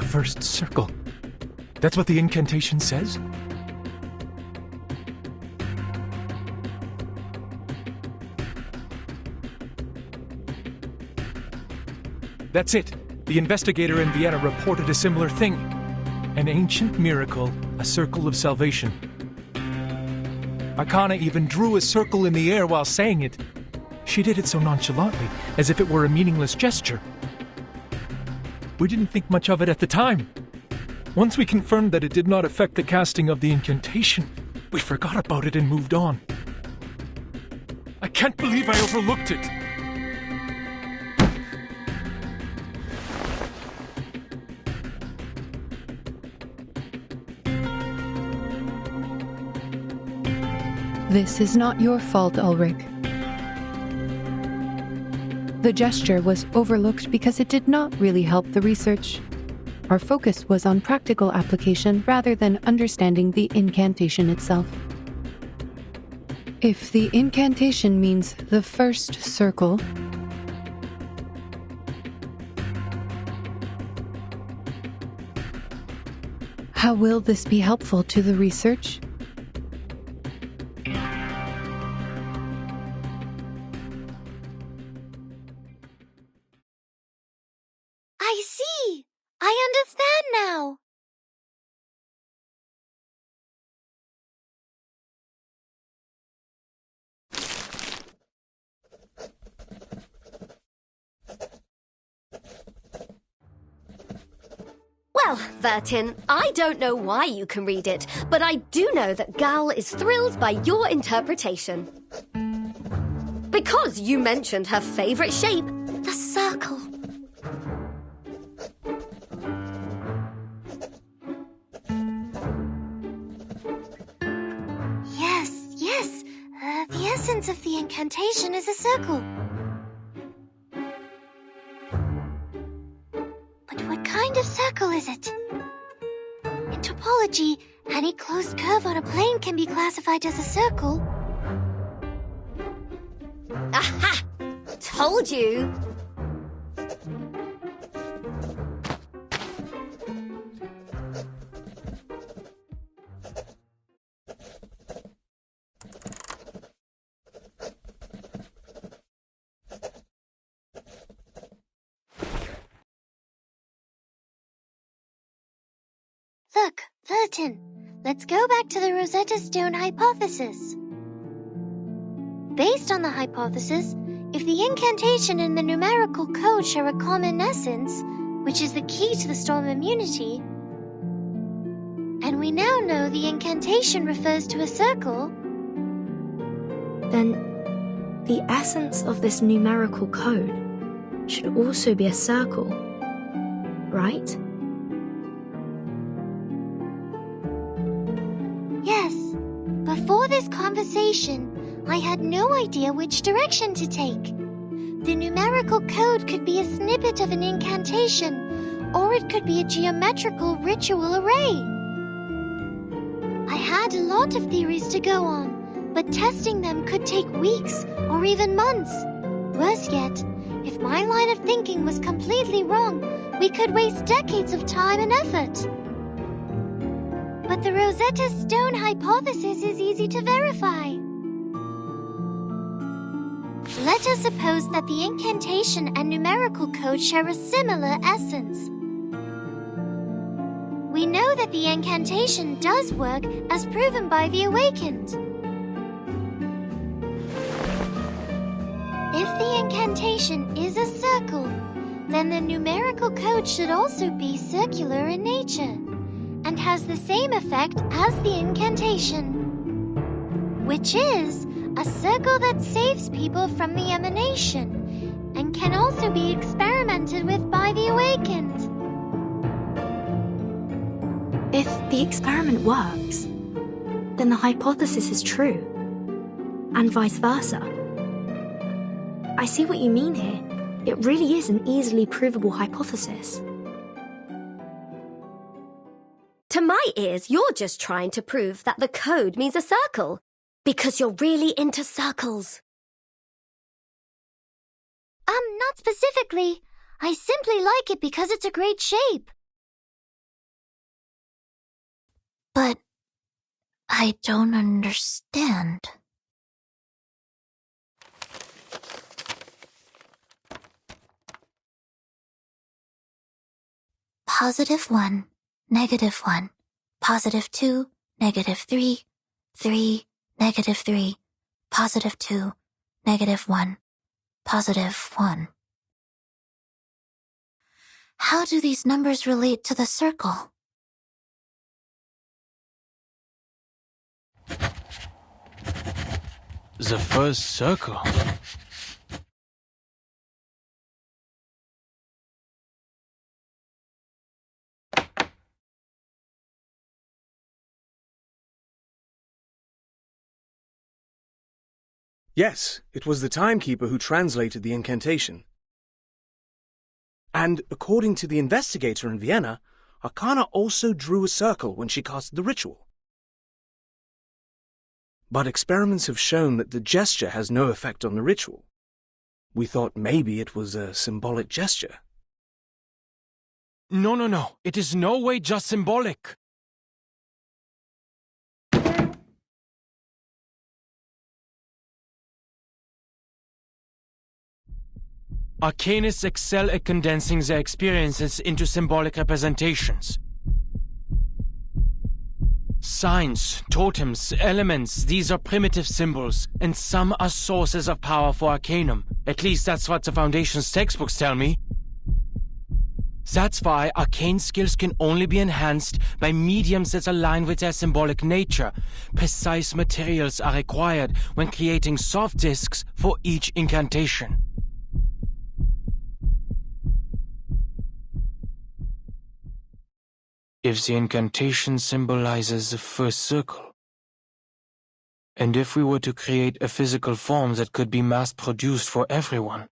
first circle. That's what the incantation says? That's it. The investigator in Vienna reported a similar thing. An ancient miracle, a circle of salvation. Akana even drew a circle in the air while saying it. She did it so nonchalantly, as if it were a meaningless gesture. We didn't think much of it at the time. Once we confirmed that it did not affect the casting of the incantation, we forgot about it and moved on. I can't believe I overlooked it! This is not your fault, Ulrich. The gesture was overlooked because it did not really help the research. Our focus was on practical application rather than understanding the incantation itself. If the incantation means the first circle, how will this be helpful to the research? I see! I understand now! Well, Vertin, I don't know why you can read it, but I do know that Gal is thrilled by your interpretation. Because you mentioned her favorite shape, the circle. Yes, the essence of the incantation is a circle. But what kind of circle is it? In topology, any closed curve on a plane can be classified as a circle. Aha! Told you! Look, Vertin, let's go back to the Rosetta Stone hypothesis. Based on the hypothesis, if the incantation and the numerical code share a common essence, which is the key to the storm immunity, and we now know the incantation refers to a circle, then the essence of this numerical code should also be a circle, right? yes, before this conversation, I had no idea which direction to take. The numerical code could be a snippet of an incantation, or it could be a geometrical ritual array. I had a lot of theories to go on, but testing them could take weeks or even months. Worse yet, if my line of thinking was completely wrong, we could waste decades of time and effort. But the Rosetta Stone hypothesis is easy to verify. Let us suppose that the incantation and numerical code share a similar essence. We know that the incantation does work as proven by the awakened. If the incantation is a circle, then the numerical code should also be circular in nature and has the same effect as the incantation, which is a circle that saves people from the emanation and can also be experimented with by the awakened. If the experiment works, then the hypothesis is true, and vice versa. I see what you mean here. It really is an easily provable hypothesis. To my ears, you're just trying to prove that the code means a circle, because you're really into circles. Not specifically. I simply like it because it's a great shape. But I don't understand. +1, -1, +2, -3, 3, -3, +2, -1, +1. How do these numbers relate to the circle? The first circle. Yes, it was the timekeeper who translated the incantation. And according to the investigator in Vienna, Arcana also drew a circle when she cast the ritual. But experiments have shown that the gesture has no effect on the ritual. We thought maybe it was a symbolic gesture. No. It is no way just symbolic. Arcanists excel at condensing their experiences into symbolic representations. Signs, totems, elements, these are primitive symbols, and some are sources of power for Arcanum. At least that's what the Foundation's textbooks tell me. That's why arcane skills can only be enhanced by mediums that align with their symbolic nature. Precise materials are required when creating soft discs for each incantation. If the incantation symbolizes the first circle, and if we were to create a physical form that could be mass-produced for everyone,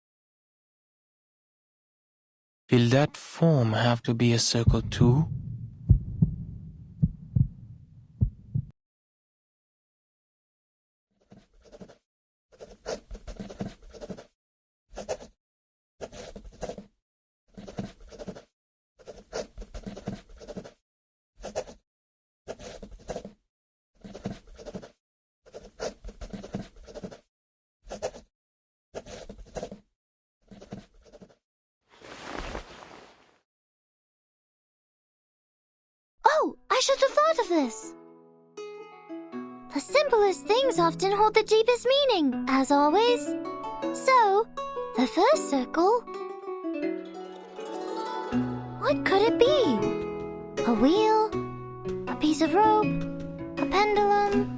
will that form have to be a circle too? Oh, I should have thought of this. The simplest things often hold the deepest meaning, as always. So, the first circle... What could it be? A wheel? A piece of rope? A pendulum?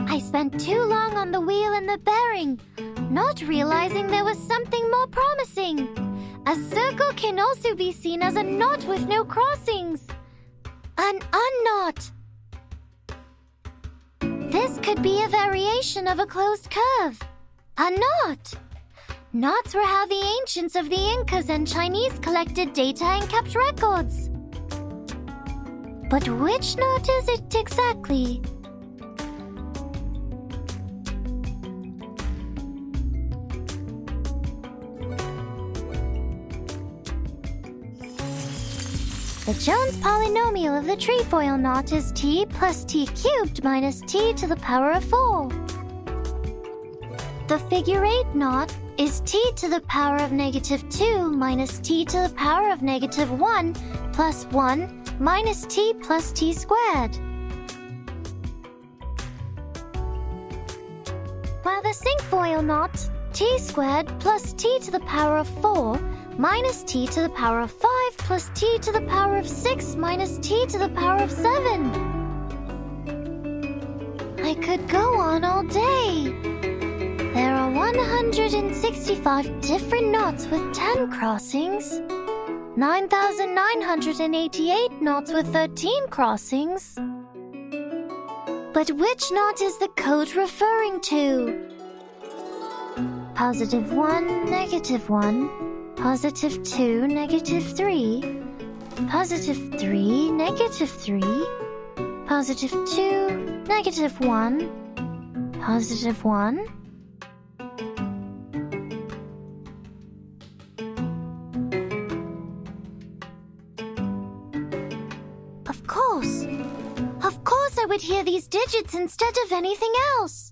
I spent too long on the wheel and the bearing, not realizing there was something more promising. A circle can also be seen as a knot with no crossings. An unknot. This could be a variation of a closed curve. A knot. Knots were how the ancients of the Incas and Chinese collected data and kept records. But which knot is it exactly? The Jones polynomial of the trefoil knot is t plus t cubed minus t to the power of 4. The figure 8 knot is t to the power of -2 minus t to the power of -1 plus 1 minus t plus t squared. While the cinquefoil knot, t squared plus t to the power of 4 minus t to the power of 5 plus t to the power of 6 minus t to the power of 7. I could go on all day. There are 165 different knots with 10 crossings, 9,988 knots with 13 crossings. But which knot is the code referring to? +1, -1, +2, -3, +3, -3, +2, -1, +1, would hear these digits instead of anything else.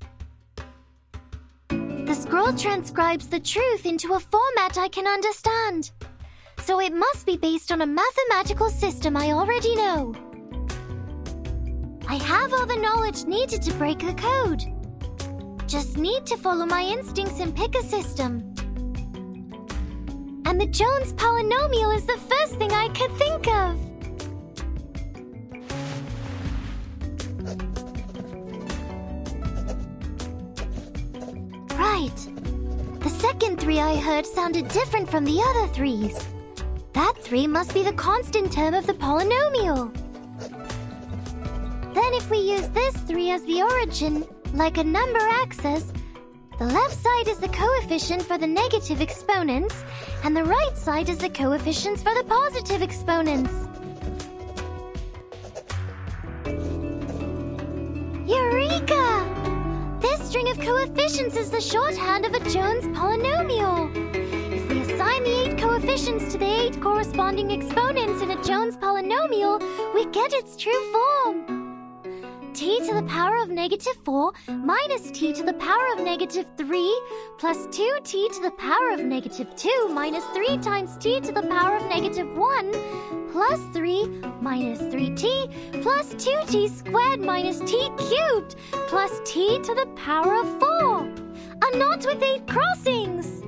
The scroll transcribes the truth into a format I can understand. So it must be based on a mathematical system I already know. I have all the knowledge needed to break the code. Just need to follow my instincts and pick a system. And the Jones polynomial is the first thing I could think of. Right. The second 3 I heard sounded different from the other 3s. That 3 must be the constant term of the polynomial. Then if we use this 3 as the origin, like a number axis, the left side is the coefficient for the negative exponents, and the right side is the coefficients for the positive exponents. Eureka! This string of coefficients is the shorthand of a Jones polynomial. If we assign the 8 coefficients to the 8 corresponding exponents in a Jones polynomial, we get its true form. T to the power of -4 minus t to the power of -3 plus 2t to the power of -2 minus 3 times t to the power of -1 plus 3 minus 3t plus 2t squared minus t cubed plus t to the power of 4. A knot with 8 crossings!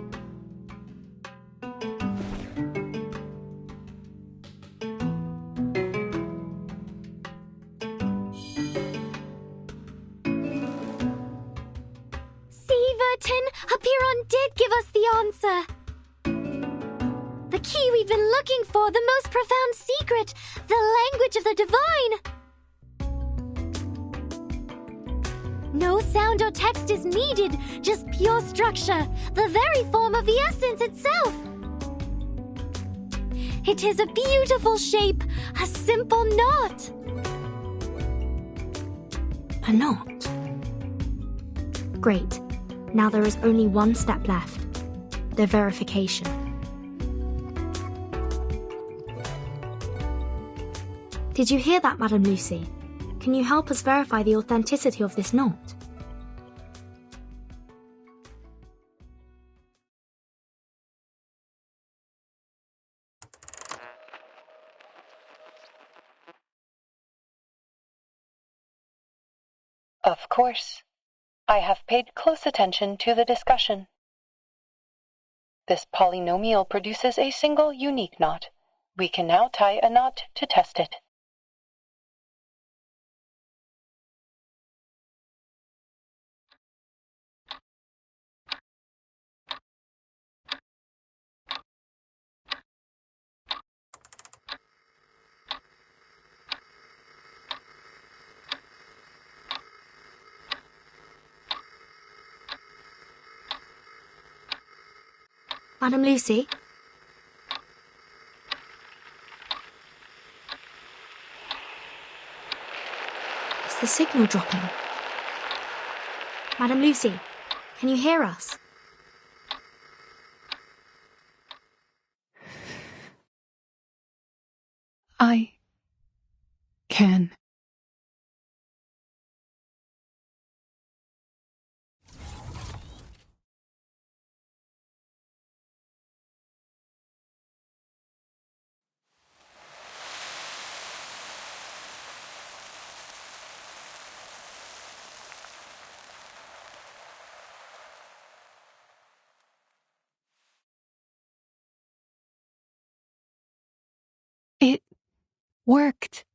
Apiron did give us the answer. The key we've been looking for, the most profound secret, the language of the divine. No sound or text is needed, just pure structure, the very form of the essence itself. It is a beautiful shape, a simple knot. A knot? Great. Now there is only one step left. The verification. Did you hear that, Madam Lucy? Can you help us verify the authenticity of this knot? Of course. I have paid close attention to the discussion. This polynomial produces a single unique knot. We can now tie a knot to test it. Madam Lucy? Is the signal dropping? Madam Lucy, can you hear us? I can. It worked.